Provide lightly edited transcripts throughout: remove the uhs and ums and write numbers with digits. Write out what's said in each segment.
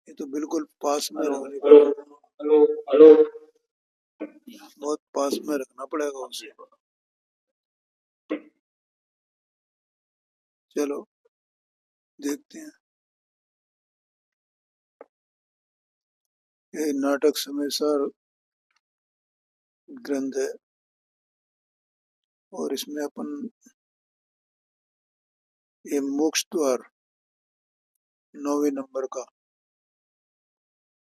ये तो बिल्कुल पास में हेलो रखनी हेलो पड़ेगी, हेलो हेलो। बहुत पास में रखना पड़ेगा उसे। चलो देखते हैं। ये नाटक समय सार ग्रंथ है और इसमें अपन ये मोक्ष द्वार 9वें नंबर का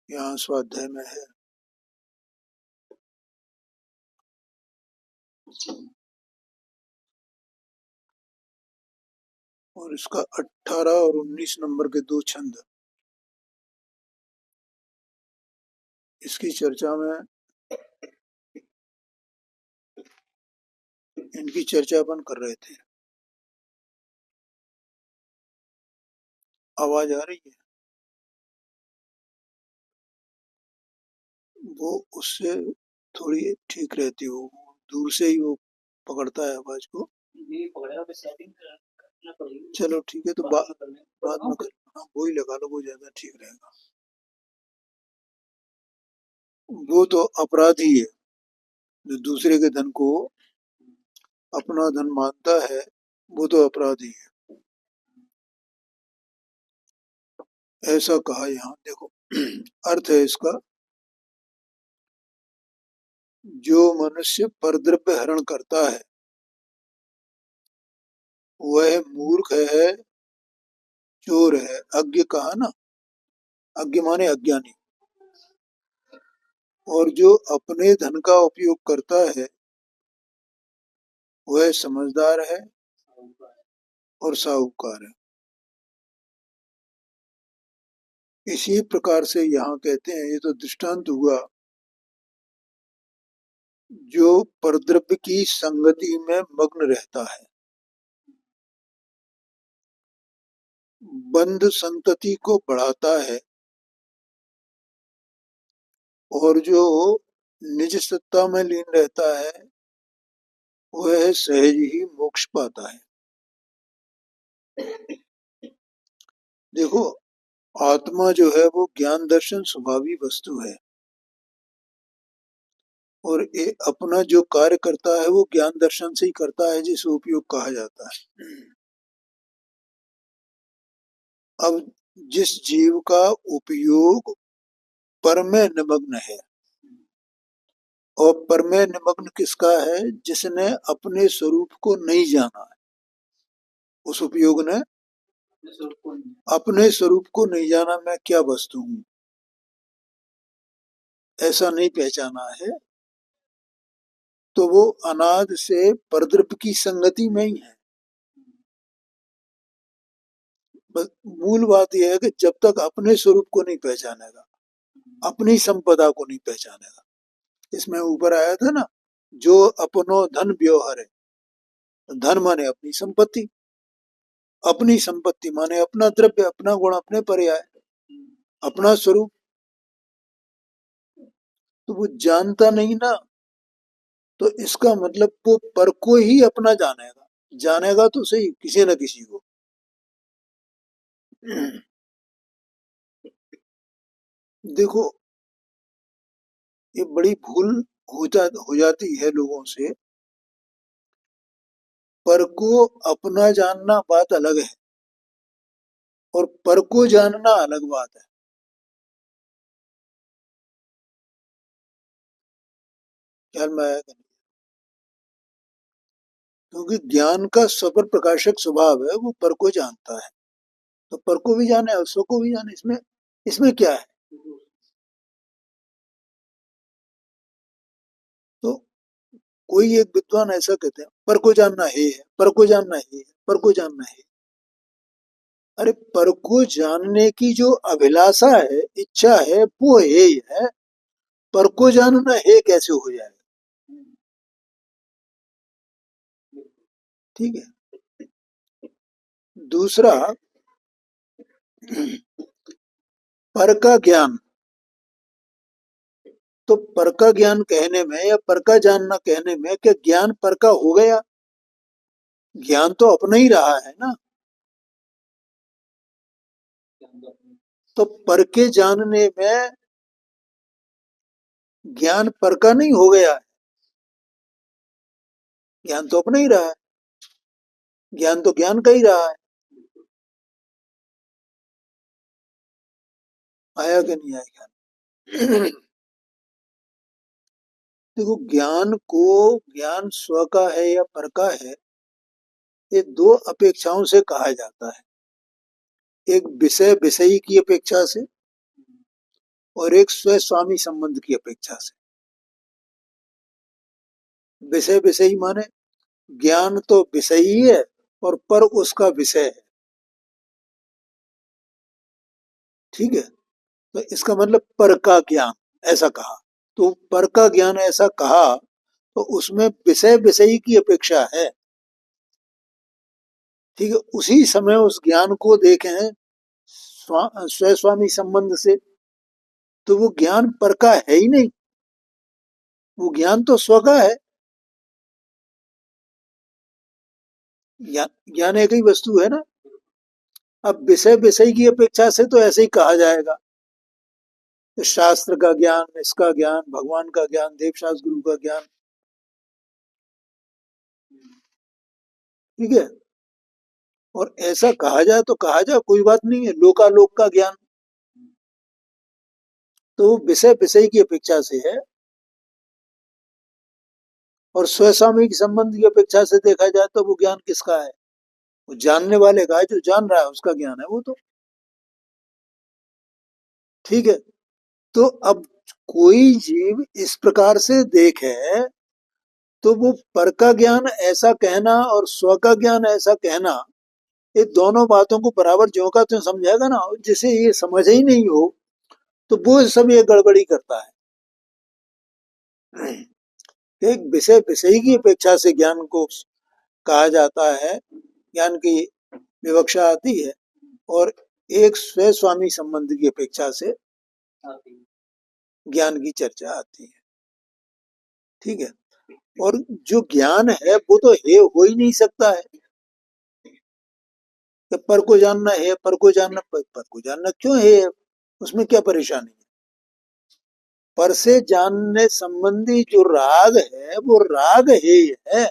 यहाँ स्वाध्याय में है। और इसका 18 और 19 नंबर के 2 छंद इसकी चर्चा में, इनकी चर्चा अपन कर रहे थे। आवाज आ रही है? वो उससे थोड़ी ठीक रहती हो, दूर से ही वो पकड़ता है आवाज को। चलो ठीक है, तो बाद में कर, हाँ वो ही लगा लो, वो ज्यादा ठीक रहेगा। वो तो अपराधी है जो दूसरे के धन को अपना धन मानता है, वो तो अपराधी है, ऐसा कहा यहाँ। देखो अर्थ है इसका, जो मनुष्य परद्रव्य हरण करता है वह मूर्ख है, चोर है। अज्ञ कहा ना, अज्ञ माने अज्ञानी। और जो अपने धन का उपयोग करता है वह समझदार है और साहूकार है। इसी प्रकार से यहाँ कहते हैं, ये तो दृष्टांत हुआ, जो परद्रव्य की संगति में मग्न रहता है, बंध संतति को बढ़ाता है, और जो निज सत्ता में लीन रहता है वह सहज ही मोक्ष पाता है। देखो, आत्मा जो है वो ज्ञान दर्शन स्वभावी वस्तु है, और ये अपना जो कार्य करता है वो ज्ञान दर्शन से ही करता है, जिसे उपयोग कहा जाता है। अब जिस जीव का उपयोग पर में निमग्न है, और पर में निमग्न किसका है? जिसने अपने स्वरूप को नहीं जाना है। उस उपयोग ने अपने स्वरूप को नहीं जाना, मैं क्या वस्तु हूं, ऐसा नहीं पहचाना है, तो वो अनादि से परद्रव्य की संगति में ही है। बस मूल बात यह है कि जब तक अपने स्वरूप को नहीं पहचानेगा, अपनी संपदा को नहीं पहचानेगा। इसमें ऊपर आया था ना, जो अपनो धन व्यवहार है, धन माने अपनी संपत्ति, अपनी संपत्ति माने अपना द्रव्य, अपना गुण, अपने पर्याय, अपना स्वरूप। तो वो जानता नहीं ना, तो इसका मतलब वो पर को ही अपना जानेगा, जानेगा तो सही किसी न किसी को। देखो, ये बड़ी भूल हो जाती है लोगों से। पर को अपना जानना बात अलग है, और पर को जानना अलग बात है। ख्याल में आया कि नहीं? क्योंकि ज्ञान का सबर प्रकाशक स्वभाव है, वो पर को जानता है, तो पर को भी जाने और स्व को भी जाने, इसमें इसमें क्या है? तो कोई एक विद्वान ऐसा कहते हैं, पर को जानना है, पर को जानना है, पर को जानना है। अरे पर को जानने की जो अभिलाषा है, इच्छा है, वो है ही है। पर को जानना है कैसे हो जाएगा? ठीक है। दूसरा, पर का ज्ञान, तो पर का ज्ञान कहने में या पर का जानना कहने में, क्या ज्ञान पर का हो गया? ज्ञान तो अपना ही रहा है ना। तो पर के जानने में ज्ञान पर का नहीं हो गया है, ज्ञान तो अपना ही रहा है, ज्ञान तो ज्ञान का ही रहा है। आया कि नहीं आया ज्ञान? देखो, ज्ञान को ज्ञान स्व का है या पर का है, ये दो अपेक्षाओं से कहा जाता है। एक विषय विषयी की अपेक्षा से और एक स्व स्वामी संबंध की अपेक्षा से। विषय विषयी माने ज्ञान तो विषयी है और पर उसका विषय है। ठीक है, तो इसका मतलब पर का ज्ञान ऐसा कहा। तो पर का ज्ञान ऐसा कहा तो उसमें विषय विषयी की अपेक्षा है। ठीक है, उसी समय उस ज्ञान को देखें स्व स्वामी संबंध से, तो वो ज्ञान पर का है ही नहीं, वो ज्ञान तो स्व का है। ज्ञान एक ही वस्तु है ना। अब विषय विषय की अपेक्षा से तो ऐसे ही कहा जाएगा, शास्त्र का ज्ञान, इसका ज्ञान, भगवान का ज्ञान, देव शास्त्र गुरु का ज्ञान। ठीक है, और ऐसा कहा जाए तो कहा जाए, कोई बात नहीं है, लोकालोक का ज्ञान तो विषय विषय की अपेक्षा से है, और स्वसामयिक संबंध की अपेक्षा से देखा जाए तो वो ज्ञान किसका है? वो जानने वाले का है, जो जान रहा है उसका ज्ञान है वो तो। ठीक है, तो अब कोई जीव इस प्रकार से देखे तो वो पर का ज्ञान ऐसा कहना और स्व का ज्ञान ऐसा कहना, ये दोनों बातों को बराबर ज्यों का त्यों समझेगा ना, जिसे ये समझ ही नहीं हो तो वो सब ये गड़बड़ी करता है। एक विषय विषय की अपेक्षा से ज्ञान को कहा जाता है, ज्ञान की विवक्षा आती है, और एक स्व स्वामी संबंध की अपेक्षा से ज्ञान की चर्चा आती है। ठीक है, और जो ज्ञान है वो तो है हो ही नहीं सकता है कि पर को जानना है, पर को जानना, पर को जानना क्यों है, उसमें क्या परेशानी है? पर से जानने संबंधी जो राग है वो राग है,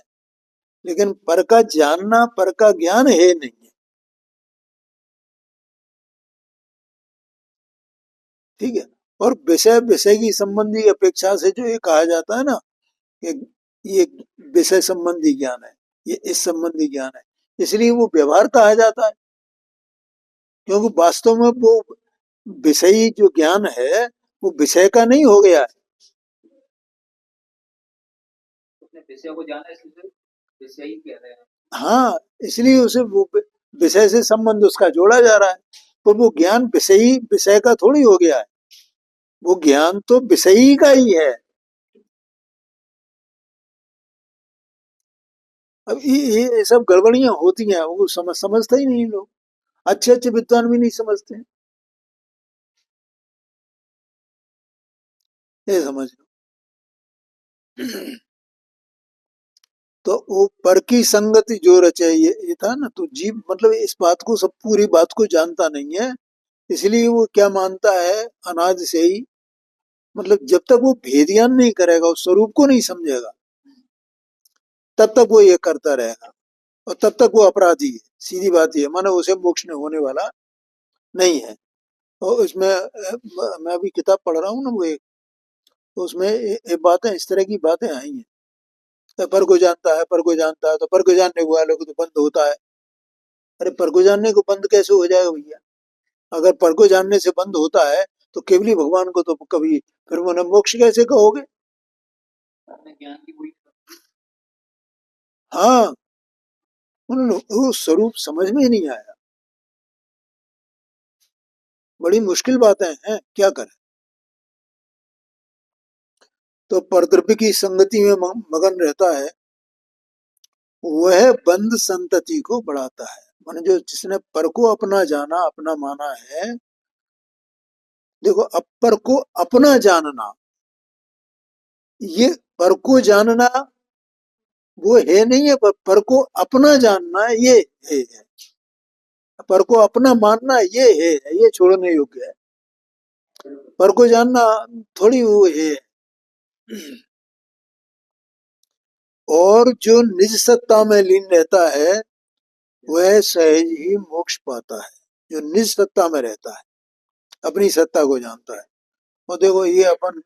लेकिन पर का जानना, पर का ज्ञान है नहीं है। ठीक है, और विषय विषय की संबंधी अपेक्षा से जो ये कहा जाता है ना कि ये विषय संबंधी ज्ञान है, ये इस संबंधी ज्ञान है, इसलिए वो व्यवहार कहा जाता है, क्योंकि वास्तव में वो विषयी जो ज्ञान है वो विषय का नहीं हो गया है। विषय को जाना इसलिए विषय ही कह रहे हैं। हाँ, इसलिए उसे वो विषय से संबंध उसका जोड़ा जा रहा है, पर वो ज्ञान विषयी विषय का थोड़ी हो गया है, वो ज्ञान तो विषयी का ही है। अब ये सब गड़बड़ियां होती हैं, वो समझते ही नहीं लोग, अच्छे अच्छे विद्वान भी नहीं समझते हैं। ये समझ लो। तो वो पर की संगति जो रचे, ये था ना, तो जीव मतलब इस बात को, सब पूरी बात को जानता नहीं है, इसलिए वो क्या मानता है अनादि से ही, मतलब जब तक वो भेदियान नहीं करेगा, उस स्वरूप को नहीं समझेगा, तब तक वो ये करता रहेगा, और तब तक वो अपराधी है। सीधी बात ये, माने उसे मोक्ष में होने वाला नहीं है। और इसमें मैं अभी किताब पढ़ रहा हूँ ना, वो एक, तो उसमें ये बातें, इस तरह की बातें आई हैं। तो पर को जानता है, पर को जानता है, तो पर को जानने वाले को तो बंद होता है। अरे पर को जानने को बंद कैसे हो जाएगा भैया? अगर पर को जानने से बंद होता है तो केवली भगवान को तो कभी फिर उन्हें मोक्ष कैसे कहोगे? ज्ञान की कोई, हाँ, उन वो स्वरूप समझ में ही नहीं आया। बड़ी मुश्किल बातें हैं, क्या करें। तो परद्रव्य की संगति में मगन रहता है, वह बंद संतति को बढ़ाता है। माने जो जिसने पर को अपना जाना, अपना माना है, देखो, अब पर को अपना जानना, ये पर को जानना वो है नहीं है, पर को अपना जानना ये है। पर को अपना मानना ये है, ये छोड़ने योग्य है। पर को जानना थोड़ी वो है। और जो निज सत्ता में लीन रहता है वह सहज ही मोक्ष पाता है। जो निज सत्ता में रहता है, अपनी सत्ता को जानता है। और देखो ये अपन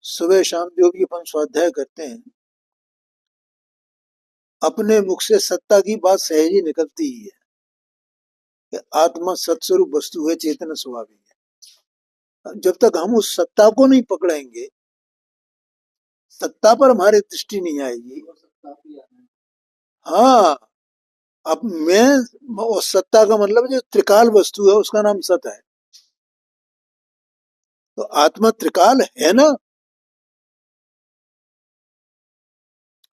सुबह शाम जो भी अपन स्वाध्याय करते हैं, अपने मुख से सत्ता की बात सहज ही निकलती ही है कि आत्मा सत्स्वरूप वस्तु है, चेतन स्वभाव है। जब तक हम उस सत्ता को नहीं पकड़ेंगे, सत्ता पर हमारी दृष्टि नहीं आएगी। हाँ, अब मैं उस सत्ता का मतलब जो त्रिकाल वस्तु है उसका नाम सत है। तो आत्मा त्रिकाल है ना।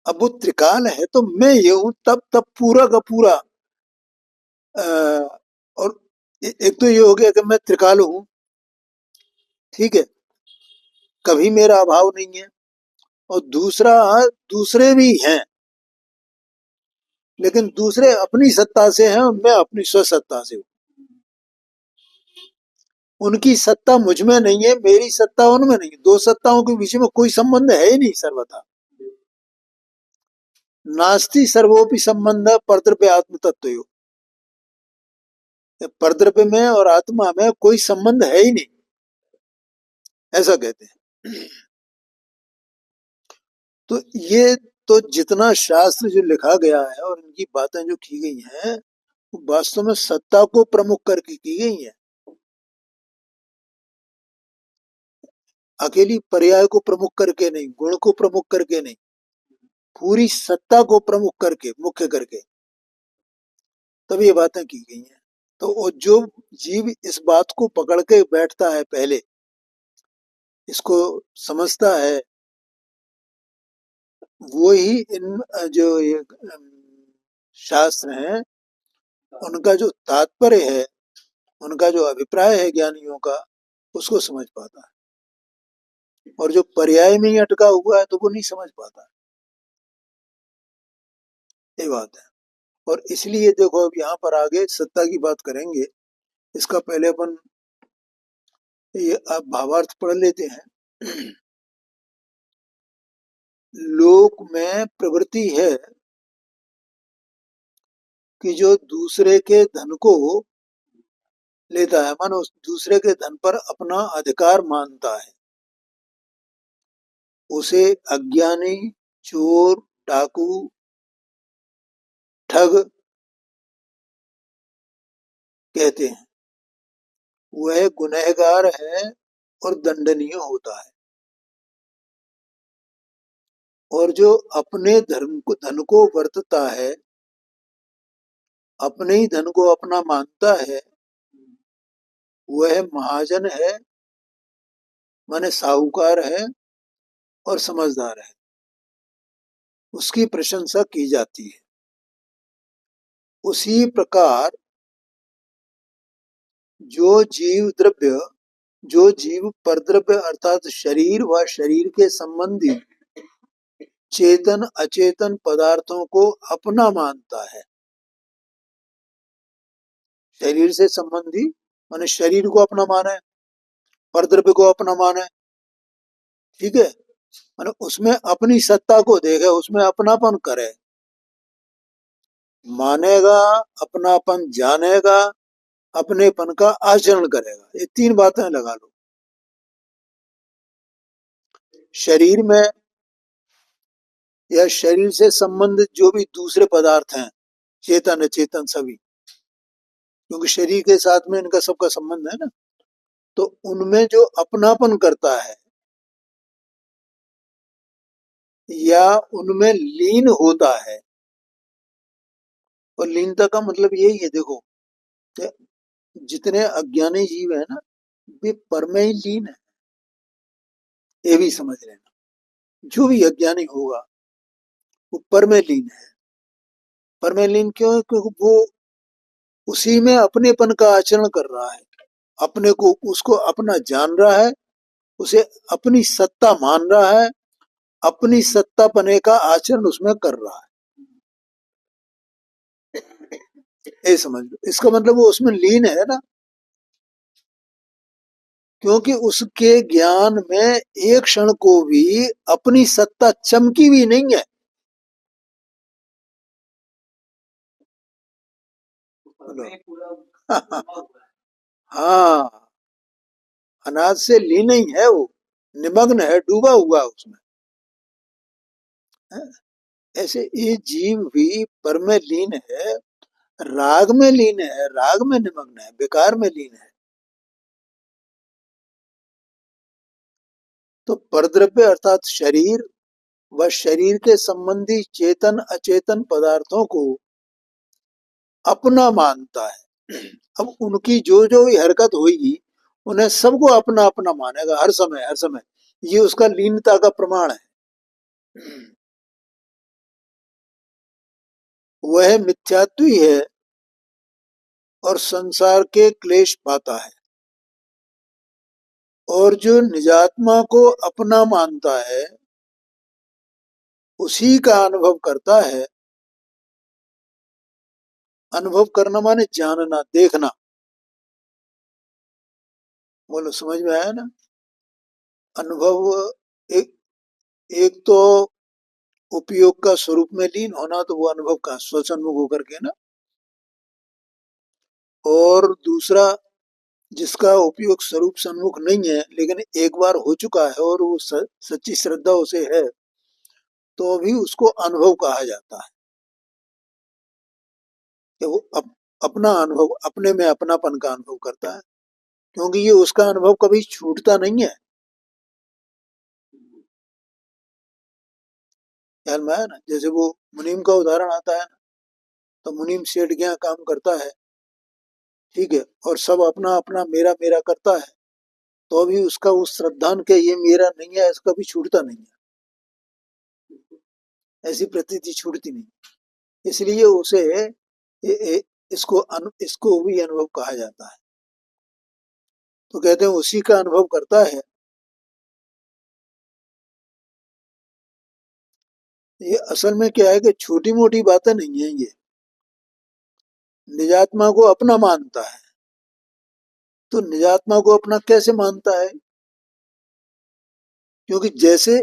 अब वो त्रिकाल है तो मैं ये हूं, तब तब पूरा का पूरा। और एक तो ये हो गया कि मैं त्रिकाल हूं, ठीक है, कभी मेरा अभाव नहीं है। और दूसरा, दूसरे भी हैं, लेकिन दूसरे अपनी सत्ता से हैं और मैं अपनी स्वसत्ता से हूं। उनकी सत्ता मुझ में नहीं है, मेरी सत्ता उनमें नहीं है। दो सत्ताओं के बीच में कोई संबंध है ही नहीं सर्वथा। नास्ति सर्वोपि संबंध परद्रव्य आत्म तत्व। परद्रव्य में और आत्मा में कोई संबंध है ही नहीं, ऐसा कहते हैं। तो ये तो जितना शास्त्र जो लिखा गया है और इनकी बातें जो की गई हैं, वो वास्तव में सत्ता को प्रमुख करके की गई है। अकेली पर्याय को प्रमुख करके नहीं, गुण को प्रमुख करके नहीं, पूरी सत्ता को प्रमुख करके, मुख्य करके तब ये बातें की गई हैं। तो जो जीव इस बात को पकड़ के बैठता है, पहले इसको समझता है, वो ही इन जो ये शास्त्र हैं उनका जो तात्पर्य है, उनका जो अभिप्राय है ज्ञानियों का, उसको समझ पाता है। और जो पर्याय में ही अटका हुआ है तो वो नहीं समझ पाता। ये बात है। और इसलिए देखो, अब यहाँ पर आगे सत्ता की बात करेंगे, इसका पहले अपन ये अब भावार्थ पढ़ लेते हैं। लोक में प्रवृत्ति है कि जो दूसरे के धन को लेता है, मानो दूसरे के धन पर अपना अधिकार मानता है, उसे अज्ञानी, चोर, डाकू, ठग कहते हैं। वह गुनहगार है और दंडनीय होता है। और जो अपने धन को वर्तता है, अपने ही धन को अपना मानता है, वह महाजन है, माने साहूकार है और समझदार है। उसकी प्रशंसा की जाती है। उसी प्रकार जो जीव द्रव्य, जो जीव परद्रव्य अर्थात शरीर व शरीर के संबंधी चेतन अचेतन पदार्थों को अपना मानता है, शरीर से संबंधी माने शरीर को अपना माने, परद्रव्य को अपना माने, ठीक है, माने उसमें अपनी सत्ता को देखे, उसमें अपनापन करे, मानेगा, अपनापन जानेगा, अपनेपन का आचरण करेगा। ये तीन बातें लगा लो। शरीर में या शरीर से संबंधित जो भी दूसरे पदार्थ हैं, चेतन अचेतन सभी, क्योंकि शरीर के साथ में इनका सबका संबंध है ना, तो उनमें जो अपनापन करता है या उनमें लीन होता है, और लीनता का मतलब यही है, देखो जितने अज्ञानी जीव है ना, वे पर में ही लीन है, ये भी समझ लेना। जो भी अज्ञानी होगा वो पर में लीन है। पर में लीन क्यों है? क्योंकि वो उसी में अपनेपन का आचरण कर रहा है, अपने को उसको अपना जान रहा है, उसे अपनी सत्ता मान रहा है, अपनी सत्ता पने का आचरण उसमें कर रहा है। ये समझ लो, इसका मतलब वो उसमें लीन है ना, क्योंकि उसके ज्ञान में एक क्षण को भी अपनी सत्ता चमकी भी नहीं है। बोलो। हाँ, अनाज से लीन ही है वो, निमग्न है, डूबा हुआ है उसमें। है? ऐसे ये जीव भी पर में लीन है, राग में लीन है, राग में निमग्न है, विकार में लीन है। तो परद्रव्य अर्थात शरीर व शरीर के संबंधी चेतन अचेतन पदार्थों को अपना मानता है। अब उनकी जो जो भी हरकत होगी, उन्हें सबको अपना अपना मानेगा, हर समय हर समय। ये उसका लीनता का प्रमाण है। वह मिथ्यात्वी है और संसार के क्लेश पाता है। और जो निजात्मा को अपना मानता है, उसी का अनुभव करता है। अनुभव करना माने जानना, देखना। बोलो, समझ में आया ना? अनुभव एक एक तो उपयोग का स्वरूप में लीन होना, तो वो अनुभव का स्वसन्मुख होकर के ना। और दूसरा, जिसका उपयोग स्वरूप सन्मुख नहीं है, लेकिन एक बार हो चुका है और वो सच्ची श्रद्धा उसे है, तो भी उसको अनुभव कहा जाता है। कि वो अपना अनुभव, अपने में अपनापन का अनुभव करता है, क्योंकि ये उसका अनुभव कभी छूटता नहीं है। ख्याल में आया ना? जैसे वो मुनीम का उदाहरण आता है ना, तो मुनीम सेठ के यहाँ काम करता है, ठीक है, और सब अपना अपना मेरा मेरा करता है, तो अभी उसका उस श्रद्धान के ये मेरा नहीं है, इसका भी छूटता नहीं है। ऐसी प्रतीति छूटती नहीं, इसलिए उसे इसको भी अनुभव कहा जाता है। तो कहते हैं उसी का अनुभव करता है। ये असल में क्या है कि छोटी मोटी बातें नहीं है ये। निजात्मा को अपना मानता है, तो निजात्मा को अपना कैसे मानता है? क्योंकि जैसे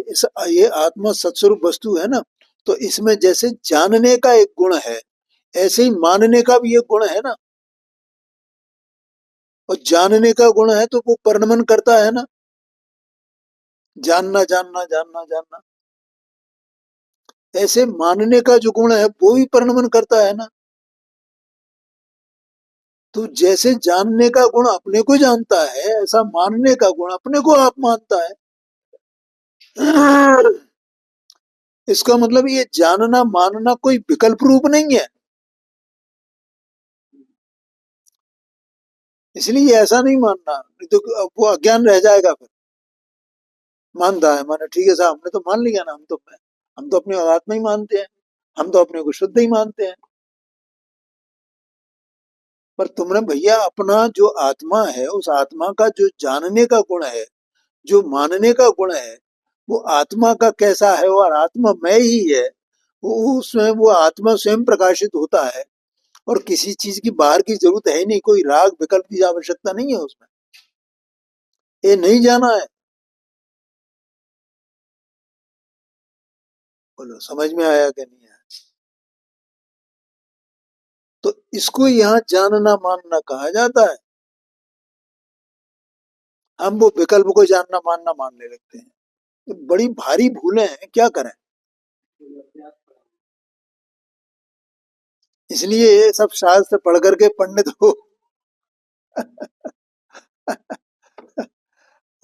ये आत्मा सत्स्वरूप वस्तु है ना, तो इसमें जैसे जानने का एक गुण है, ऐसे ही मानने का भी एक गुण है ना। और जानने का गुण है तो वो परिणमन करता है ना, जानना जानना जानना जानना। ऐसे मानने का जो गुण है वो भी परिणमन करता है ना। तो जैसे जानने का गुण अपने को जानता है, ऐसा मानने का गुण अपने को आप मानता है। इसका मतलब ये जानना मानना कोई विकल्प रूप नहीं है। इसलिए ऐसा नहीं मानना, नहीं तो वो अज्ञान रह जाएगा फिर। मानता है माने ठीक है साहब, हमने तो मान लिया ना, हम तो अपने आत्मा ही मानते हैं, हम तो अपने को शुद्ध ही मानते हैं। पर तुमने भैया अपना जो आत्मा है, उस आत्मा का जो जानने का गुण है, जो मानने का गुण है, वो आत्मा का कैसा है? और आत्मा मैं ही है। वो उसमें वो आत्मा स्वयं प्रकाशित होता है, और किसी चीज की बाहर की जरूरत है ही नहीं, कोई राग विकल्प की आवश्यकता नहीं है उसमें। ये नहीं जाना है। बोलो, समझ में आया कि नहीं आया? तो इसको यहाँ जानना मानना कहा जाता है। हम वो विकल्प को जानना मानना मानने लगते हैं। ये बड़ी भारी भूलें हैं, क्या करें? इसलिए ये सब शास्त्र पढ़ करके पंडित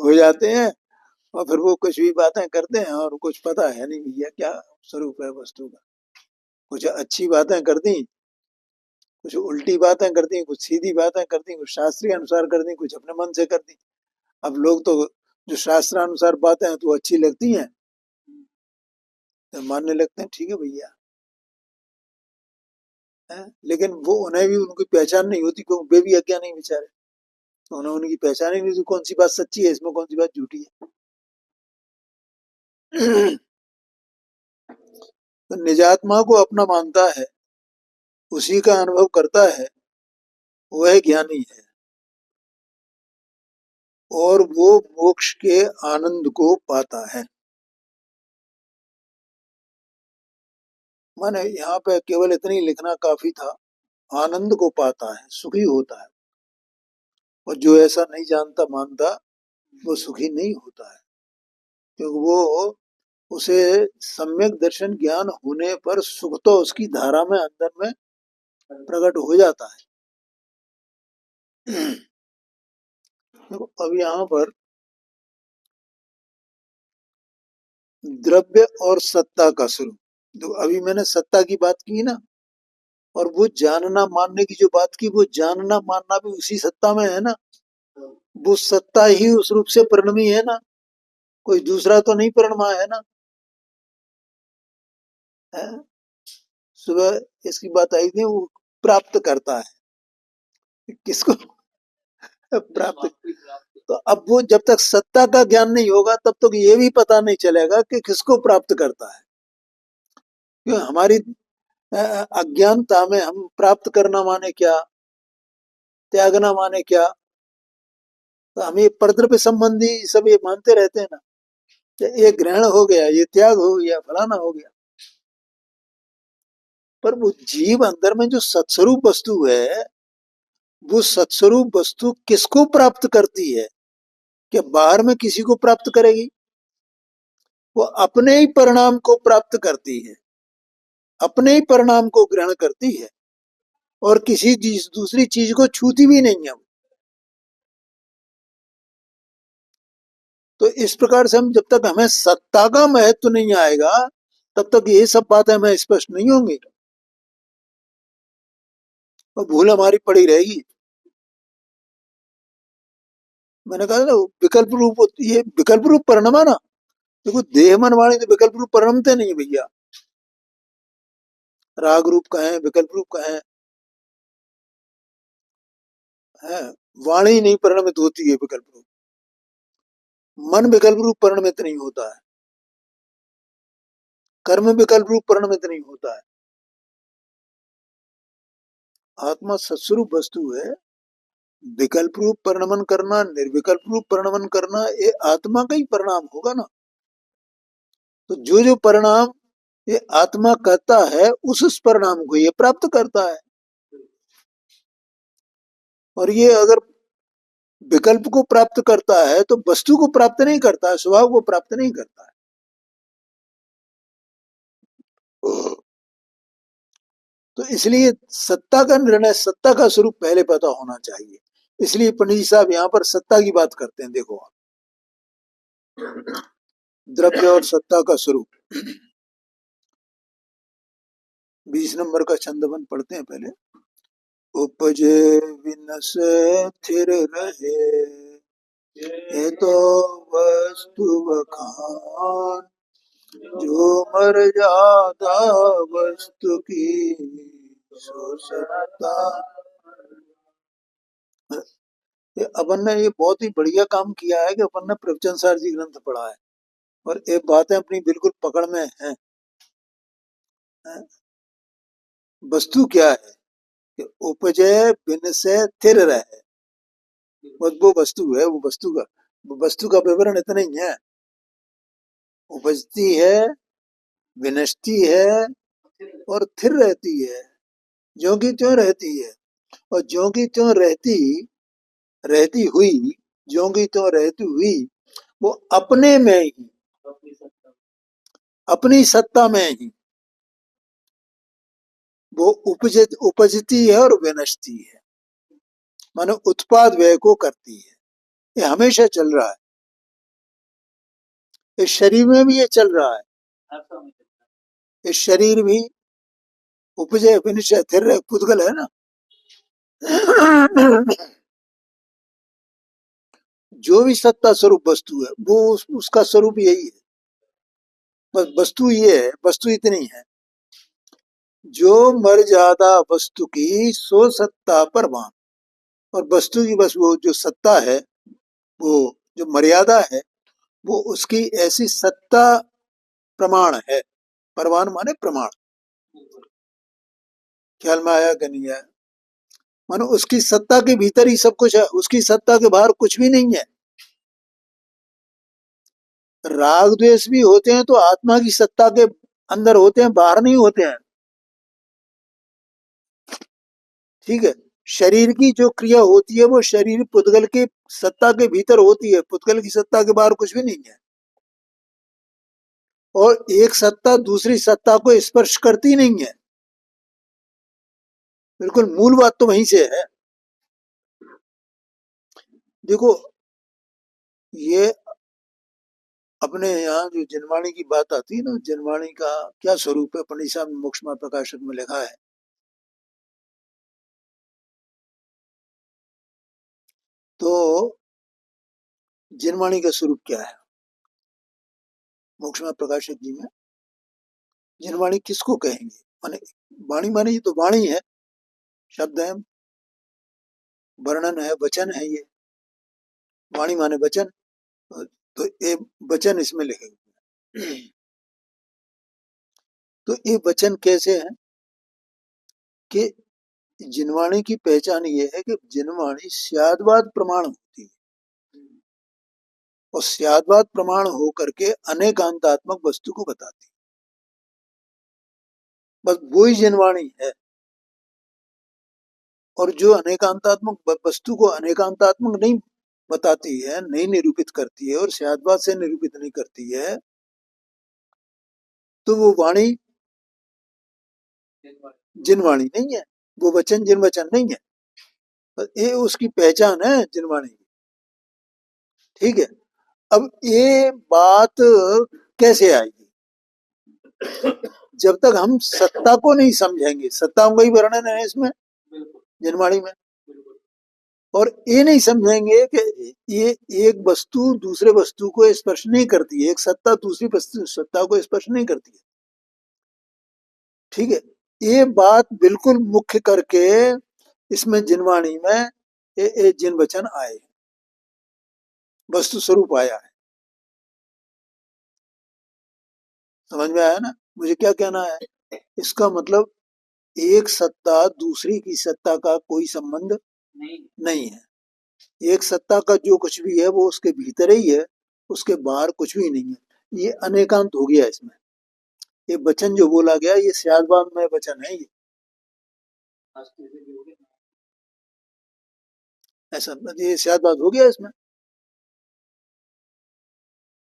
हो जाते हैं, और फिर वो कुछ भी बातें करते हैं और कुछ पता है नहीं भैया क्या स्वरूप है वस्तु का। कुछ अच्छी बातें कर दी, कुछ उल्टी बातें कर दी, कुछ सीधी बातें कर दी, कुछ शास्त्रीय अनुसार कर दी, कुछ अपने मन से कर दी। अब लोग तो जो शास्त्रानुसार बातें हैं तो अच्छी लगती हैं, तो मानने लगते हैं ठीक है भैया। है? लेकिन वो उन्हें भी उनकी पहचान नहीं होती, क्योंकि वे भी अज्ञानी नहीं बेचारे। तो उन्हें उनकी पहचान ही नहीं होती, कौन सी बात सच्ची है इसमें, कौन सी बात झूठी है। तो निजात्मा को अपना मानता है, उसी का अनुभव करता है वह ज्ञानी है, और वो मोक्ष के आनंद को पाता है। माने यहाँ पे केवल इतनी लिखना काफी था, आनंद को पाता है, सुखी होता है। और जो ऐसा नहीं जानता मानता वो सुखी नहीं होता है, क्योंकि वो उसे सम्यक दर्शन ज्ञान होने पर सुख तो उसकी धारा में अंदर में प्रकट हो जाता है। देखो अब यहाँ पर द्रव्य और सत्ता का स्वरूप, तो अभी मैंने सत्ता की बात की ना, और वो जानना मानने की जो बात की, वो जानना मानना भी उसी सत्ता में है ना। वो सत्ता ही उस रूप से परिणमी है ना, कोई दूसरा तो नहीं परिणमा है ना। है? सुबह इसकी बात आई थी, वो प्राप्त करता है किसको? प्राप्त। तो अब वो जब तक सत्ता का ज्ञान नहीं होगा तब तक ये भी पता नहीं चलेगा कि किसको प्राप्त करता है। क्यों? हमारी अज्ञानता में हम प्राप्त करना माने क्या, त्यागना माने क्या, तो हम ये परद्रव्य संबंधी सब ये मानते रहते हैं ना, कि ये ग्रहण हो गया, ये त्याग हो गया, फलाना हो गया। पर वो जीव अंदर में जो सत्स्वरूप वस्तु है, वो सत्स्वरूप वस्तु किसको प्राप्त करती है? कि बाहर में किसी को प्राप्त करेगी? वो अपने ही परिणाम को प्राप्त करती है, अपने ही परिणाम को ग्रहण करती है, और किसी दूसरी चीज को छूती भी नहीं है। तो इस प्रकार से हम, जब तक हमें सत्ता का महत्व नहीं आएगा तब तक ये सब बातें हमें स्पष्ट नहीं होंगी, और भूल हमारी पड़ी रहेगी। मैंने कहा ना विकल्प रूप, ये विकल्प रूप परिणमा ना। देखो देह मन वाणी तो विकल्प रूप परिणमते नहीं भैया, राग रूप कहें, विकल्प रूप कहें, है, वाणी नहीं परिणमित होती है विकल्प रूप, मन विकल्प रूप परिणमित नहीं होता है, कर्म विकल्प रूप परिणमित नहीं होता है। आत्मा सत्स्वरूप वस्तु है। विकल्प रूप परिणमन करना, निर्विकल्प रूप परिणमन करना, ये आत्मा का ही परिणाम होगा ना। तो जो जो परिणाम ये आत्मा करता है, उस परिणाम को ये प्राप्त करता है। और ये अगर विकल्प को प्राप्त करता है तो वस्तु को प्राप्त नहीं करता है, स्वभाव को प्राप्त नहीं करता है। तो इसलिए सत्ता का निर्णय, सत्ता का स्वरूप पहले पता होना चाहिए। इसलिए पंडित जी साहब यहाँ पर सत्ता की बात करते हैं। देखो आप, द्रव्य और सत्ता का स्वरूप। 20 नंबर का छंदबन पढ़ते हैं पहले। उपजे विनस थिर रहे, ये तो वस्तु बखान, जो मर्यादा वस्तु की सो सत्ता। ये अपन ने ये बहुत ही बढ़िया काम किया है कि अपन ने प्रवचन सार जी ग्रंथ पढ़ा है, और ये बातें अपनी बिल्कुल पकड़ में हैं। वस्तु क्या है कि उपजे बिन से थिर रहे, वो वस्तु है। वो वस्तु का विवरण इतना ही है। उपजती है, विनष्टि है, और थिर रहती है, ज्यों की त्यों रहती है। और ज्यों की त्यों रहती रहती हुई, ज्यों की त्यों रहती हुई, वो अपने में ही, अपनी सत्ता में ही वो उपजती है और विनष्टि है, मानो उत्पाद व्यय को करती है। ये हमेशा चल रहा है, इस शरीर में भी ये चल रहा है। इस शरीर भी उपजे विनिश्चय थिर रहे पुद्गल है ना। जो भी सत्ता स्वरूप वस्तु है वो उसका स्वरूप यही है। बस वस्तु ये है, वस्तु इतनी है, जो मर्यादा वस्तु की सो सत्ता परवान। और वस्तु की बस वो जो सत्ता है, वो जो मर्यादा है, वो उसकी ऐसी सत्ता प्रमाण है। परवान माने प्रमाण। ख्याल में आया कि नहीं आया? मानो उसकी सत्ता के भीतर ही सब कुछ है, उसकी सत्ता के बाहर कुछ भी नहीं है। राग द्वेष भी होते हैं तो आत्मा की सत्ता के अंदर होते हैं, बाहर नहीं होते हैं। ठीक है। शरीर की जो क्रिया होती है वो शरीर पुद्गल के सत्ता के भीतर होती है, पुद्गल की सत्ता के बाहर कुछ भी नहीं है। और एक सत्ता दूसरी सत्ता को स्पर्श करती नहीं है। बिल्कुल मूल बात तो वहीं से है। देखो, ये अपने यहाँ जो जिनवाणी की बात आती है ना, जिनवाणी का क्या स्वरूप है, पंडित साहब ने मोक्षमा प्रकाशक में लिखा है। तो जिनवाणी का स्वरूप क्या है मोक्षमा प्रकाशक जी में? जिनवाणी किसको कहेंगे? माने वाणी माने ये तो वाणी है, शब्द है, वर्णन है, वचन है ये। वाणी माने वचन। तो ये वचन इसमें लिखे हुए हैं। तो ये वचन कैसे है कि जिनवाणी की पहचान ये है कि जिनवाणी स्यादवाद प्रमाण होती है, और स्यादवाद प्रमाण होकर के अनेकांतात्मक वस्तु को बताती है। बस वो ही जिनवाणी है। और जो अनेकांतात्मक वस्तु को अनेकांतात्मक नहीं बताती है, नहीं निरूपित करती है, और स्यादवाद से निरूपित नहीं करती है, तो वो वाणी जिनवाणी नहीं है, वो वचन जिन वचन नहीं है। बस ये उसकी पहचान है जिनवाणी की। ठीक है। अब ये बात कैसे आएगी? जब तक हम सत्ता को नहीं समझेंगे, सत्ता का ही वर्णन है इसमें जिनवाणी में, और ये नहीं समझेंगे कि ये एक वस्तु दूसरे वस्तु को स्पर्श नहीं करती है, एक सत्ता दूसरी वस्तु सत्ता को स्पर्श नहीं करती है। ठीक है। ये बात बिल्कुल मुख्य करके इसमें जिनवाणी में ये जिन वचन आए, वस्तु स्वरूप आया है। समझ में आया ना मुझे क्या कहना है? इसका मतलब एक सत्ता दूसरी की सत्ता का कोई संबंध नहीं है। एक सत्ता का जो कुछ भी है वो उसके भीतर ही है, उसके बाहर कुछ भी नहीं है। ये अनेकांत हो गया इसमें। ये वचन जो बोला गया ये स्यादवाद में वचन है ये। ऐसा ये स्यादवाद हो गया इसमें।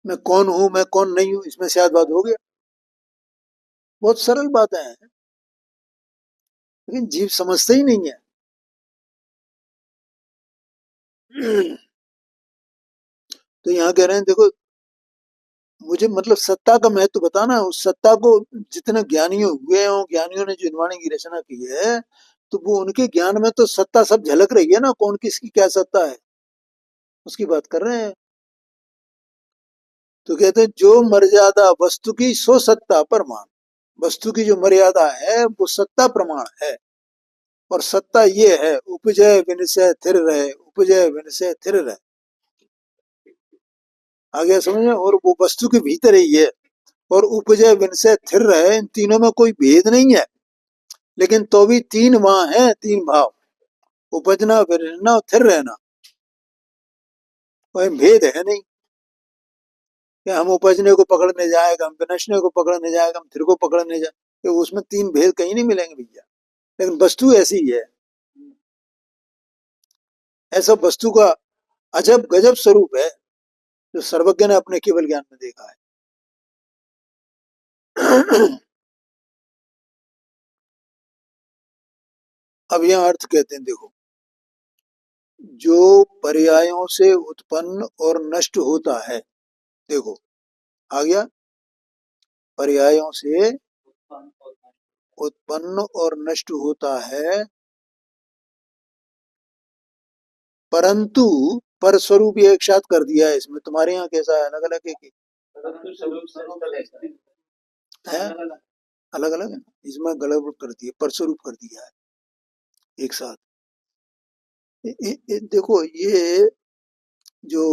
मैं कौन हूं, मैं कौन नहीं हूं, इसमें स्यादवाद हो गया। बहुत सरल बातें हैं, लेकिन जीव समझते ही नहीं है। तो यहाँ कह रहे हैं देखो, मुझे मतलब सत्ता का महत्व बताना, उस सत्ता को जितने ज्ञानियों हुए हों, ज्ञानियों ने जो वाणी की रचना की है, तो वो उनके ज्ञान में तो सत्ता सब झलक रही है ना, कौन किसकी क्या सत्ता है उसकी बात कर रहे हैं। तो कहते हैं जो मर्यादा वस्तु की सो सत्ता प्रमाण, वस्तु की जो मर्यादा है वो सत्ता प्रमाण है। और सत्ता ये है उपजय विनिश्चय स्थिर रहे, उपजय विनिश्चय स्थिर रहे। आगे समझे? और वो वस्तु के भीतर ही है, और उपजय विनिश्चय स्थिर रहे, इन तीनों में कोई भेद नहीं है। लेकिन तो भी तीन वहां है, तीन भाव, उपजना विरजना और स्थिर रहना। कोई भेद है नहीं कि हम उपजने को पकड़ने जाएगा, हम विनशने को पकड़ने जाएगा, हम स्थिर को पकड़ने जाए, तो उसमें तीन भेद कहीं नहीं मिलेंगे भैया। लेकिन वस्तु ऐसी ही है। ऐसा वस्तु का अजब गजब स्वरूप है जो सर्वज्ञ ने अपने केवल ज्ञान में देखा है। अब यह अर्थ कहते हैं देखो, जो पर्यायों से उत्पन्न और नष्ट होता है, देखो आ गया, पर्यायों से उत्पन्न और नष्ट होता है, परंतु पर स्वरूप ये एक साथ कर दिया है इसमें। तुम्हारे यहाँ कैसा है? अलग अलग है कि है? अलग अलग है। इसमें गड़बड़ कर दिया, पर स्वरूप कर दिया है एक साथ। देखो ये जो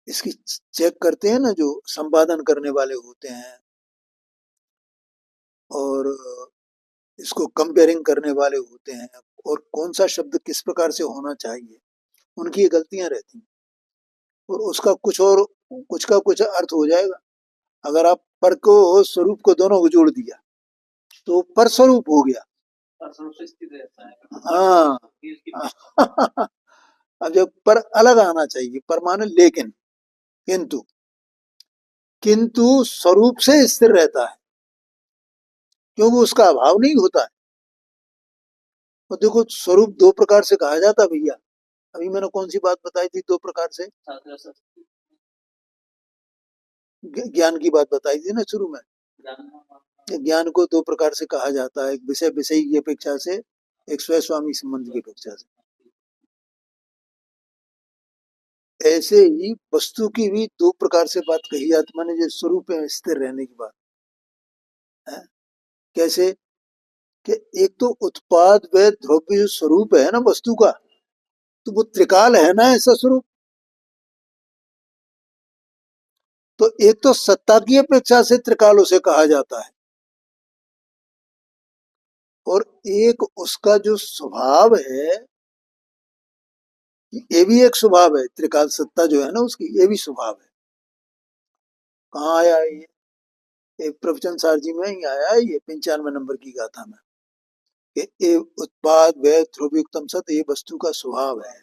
इसकी चेक करते हैं ना, जो संपादन करने वाले होते हैं, और इसको कंपेयरिंग करने वाले होते हैं, और कौन सा शब्द किस प्रकार से होना चाहिए, उनकी ये गलतियां रहती हैं, और उसका कुछ और कुछ का कुछ अर्थ हो जाएगा। अगर आप पर को स्वरूप को दोनों को जोड़ दिया तो पर स्वरूप हो गया। हाँ। अब जब पर अलग आना चाहिए, पर माने लेकिन, किंतु, किंतु स्वरूप से स्थिर रहता है, क्योंकि उसका अभाव नहीं होता है। तो देखो, स्वरूप दो प्रकार से कहा जाता है भैया। अभी मैंने कौन सी बात बताई थी दो प्रकार से? ज्ञान की बात बताई थी ना शुरू में। ज्ञान को दो प्रकार से कहा जाता है, एक विषय विषयी की अपेक्षा से, एक स्वस्वामी संबंध की अपेक्षा से। ऐसे ही वस्तु की भी दो प्रकार से बात कही जाती, माने जो स्वरूप में स्थिर रहने की बात है। कैसे? कि एक तो उत्पाद व द्रव्य जो स्वरूप है ना वस्तु का, तो वो त्रिकाल है ना ऐसा स्वरूप। तो एक तो सत्ता की अपेक्षा से त्रिकाल उसे कहा जाता है, और एक उसका जो स्वभाव है, ये भी एक स्वभाव है। त्रिकाल सत्ता जो है ना उसकी, ये भी स्वभाव है। कहाँ आया है ये प्रवचन सार जी में ही आया है, ये 95 नंबर की गाथा में, कि ये उत्पाद व ध्रुवयुक्तम सत, ये वस्तु का स्वभाव है,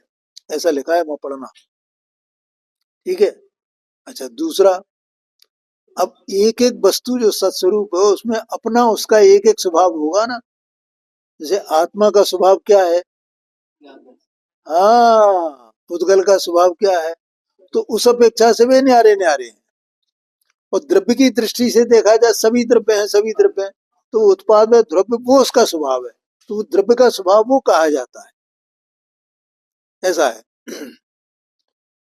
ऐसा लिखा है, मैं पढ़ना। ठीक है। अच्छा, दूसरा, अब एक एक वस्तु जो सत्स्वरूप है उसमें अपना उसका एक एक स्वभाव होगा ना। जैसे आत्मा का स्वभाव क्या है? हाँ, पुद्गल का स्वभाव क्या है? तो उस अपेक्षा से वे न्यारे न्यारे हैं। और द्रव्य की दृष्टि से देखा जाए, सभी द्रव्य हैं, सभी द्रव्य हैं, तो उत्पाद में द्रव्य वो उसका स्वभाव है, तो द्रव्य का स्वभाव वो कहा जाता है, ऐसा है।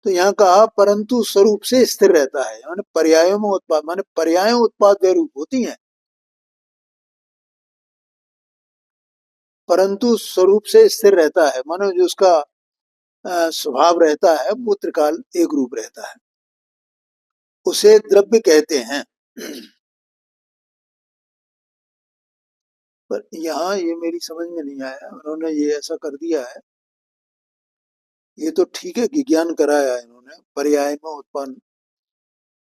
तो यहाँ कहा परंतु स्वरूप से स्थिर रहता है, माने पर्यायों में उत्पाद, माने पर्याय उत्पाद व रूप होती हैं, परंतु स्वरूप से स्थिर रहता है, मानो जो उसका स्वभाव रहता है वो त्रिकाल एक रूप रहता है, उसे द्रव्य कहते हैं। पर यहाँ ये मेरी समझ में नहीं आया, उन्होंने ये ऐसा कर दिया है। ये तो ठीक है कि ज्ञान कराया है इन्होंने, पर्याय में उत्पन्न,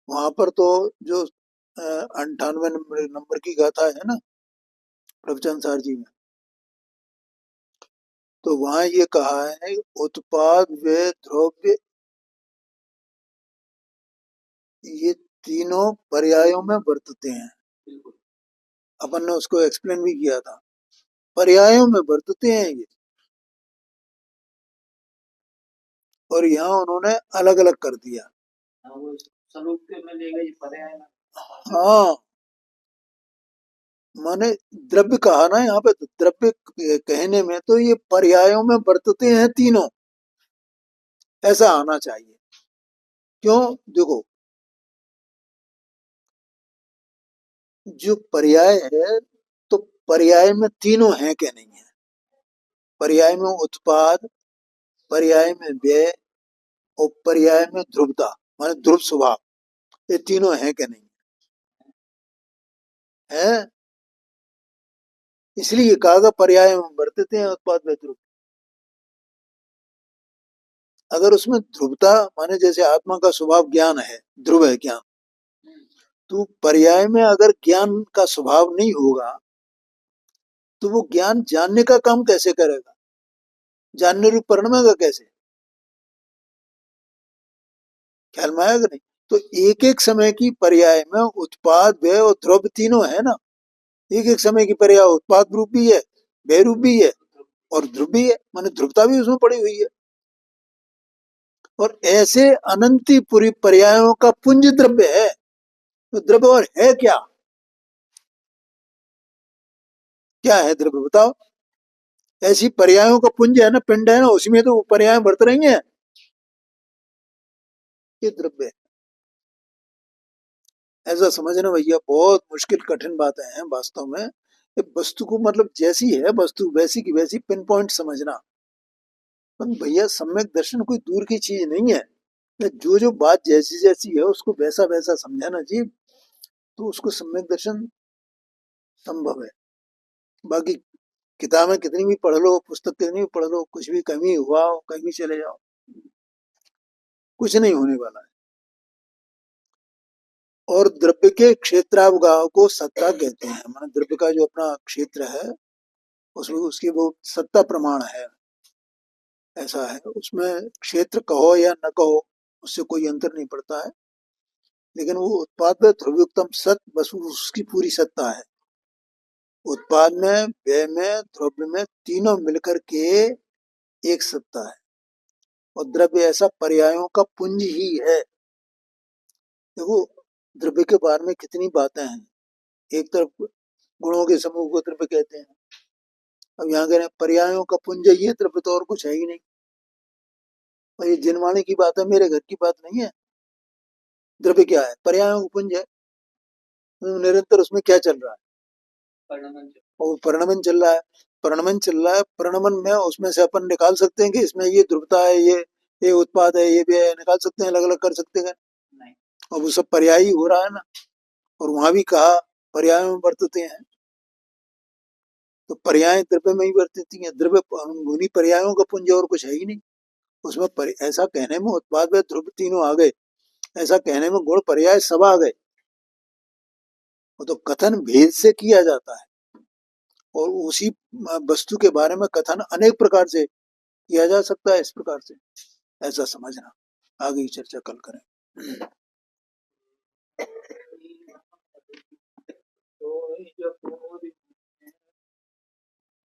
वहां पर तो जो 98 नंबर की गाथा है ना प्रवचन सार जी में, तो वहां ये कहा है उत्पाद व द्रव्य, ये तीनों पर्यायों में बरतते हैं। अपन ने उसको एक्सप्लेन भी किया था, पर्यायों में बरतते हैं ये, और यहाँ उन्होंने अलग अलग कर दिया। हाँ, माने द्रव्य कहा ना यहाँ पे, तो द्रव्य कहने में तो ये पर्यायों में बरतते हैं तीनों, ऐसा आना चाहिए। क्यों? देखो, जो पर्याय है, तो पर्याय में तीनों हैं क्या नहीं है? पर्याय में उत्पाद, पर्याय में व्यय, और पर्याय में ध्रुवता, माने ध्रुव स्वभाव, ये तीनों हैं क्या नहीं है? इसलिए कहा पर्याय में बरतते हैं उत्पाद में ध्रुव। अगर उसमें ध्रुवता, माने जैसे आत्मा का स्वभाव ज्ञान है, ध्रुव है ज्ञान, तो पर्याय में अगर ज्ञान का स्वभाव नहीं होगा, तो वो ज्ञान जानने का काम कैसे करेगा? जानने रूप परिणमेगा कैसे? ख्याल में आएगा नहीं? तो एक एक समय की पर्याय में उत्पाद व्यय और ध्रुव तीनों है ना। एक एक समय की पर्याय उत्पाद रूप भी है, व्यय रूप भी है, और ध्रुव भी है, माने ध्रुवता भी उसमें पड़ी हुई है। और ऐसे अनंती पूरी पर्यायों का पुंज द्रव्य है। तो द्रव्य और है क्या? क्या है द्रव्य बताओ? ऐसी पर्यायों का पुंज है ना, पिंड है ना, उसी में तो पर्याय बरत रही हैं, ये द्रव्य है। ऐसा समझना भैया, बहुत मुश्किल कठिन बातें हैं वास्तव में। वस्तु को मतलब जैसी है वस्तु, वैसी की वैसी पिन पॉइंट समझना। पर भैया सम्यक दर्शन कोई दूर की चीज नहीं है, जो जो बात जैसी जैसी है उसको वैसा वैसा समझाना जी, तो उसको सम्यक दर्शन संभव है। बाकी किताबें कितनी भी पढ़ लो, पुस्तक कितनी भी पढ़ लो, कुछ भी कहीं हुआ हो, कहीं भी चले जाओ, कुछ नहीं होने वाला है। और द्रव्य के क्षेत्रावगाह को सत्ता कहते हैं। माने द्रव्य का जो अपना क्षेत्र है, उसमें उसकी वो सत्ता प्रमाण है, ऐसा है। उसमें क्षेत्र कहो या न कहो, उससे कोई अंतर नहीं पड़ता है, लेकिन वो उत्पाद में ध्रुवयुक्तम सत, बस उसकी पूरी सत्ता है। उत्पाद में, व्यय में, द्रव्य में, तीनों मिलकर के एक सत्ता है। और द्रव्य ऐसा पर्यायों का पुंज ही है। देखो, द्रव्य के बारे में कितनी बातें हैं। एक तरफ गुणों के समूह को द्रव्य कहते हैं, अब यहाँ कह रहे हैं पर्यायों का पुंज ही है द्रव्य, तो और कुछ है ही नहीं। और ये जिनवाणी की बात है, मेरे घर की बात नहीं है। द्रव्य क्या है? पर्यायों का पुंज है। निरंतर उसमें क्या चल रहा है? और परिणमन चल रहा है। परिणमन चल रहा है, परिणमन में उसमें से अपन निकाल सकते हैं कि इसमें ये ध्रुवता है, ये उत्पाद है, ये भी है, निकाल सकते हैं, अलग अलग कर सकते हैं नहीं। और वो सब पर्याय ही हो रहा है ना। और वहां भी कहा पर्याय में वर्तते हैं, तो पर्याय द्रव्य में ही वर्तती हैं। द्रव्य उन्हीं पर्यायों का पुंज, और कुछ है ही नहीं उसमें। ऐसा कहने में उत्पाद व ध्रुव तीनों आ गए, ऐसा कहने में गुण पर्याय सब आ गए। वो तो कथन भेद से किया जाता है, और उसी वस्तु के बारे में कथन अनेक प्रकार से किया जा सकता है। इस प्रकार से ऐसा समझना। आगे की चर्चा कल करें।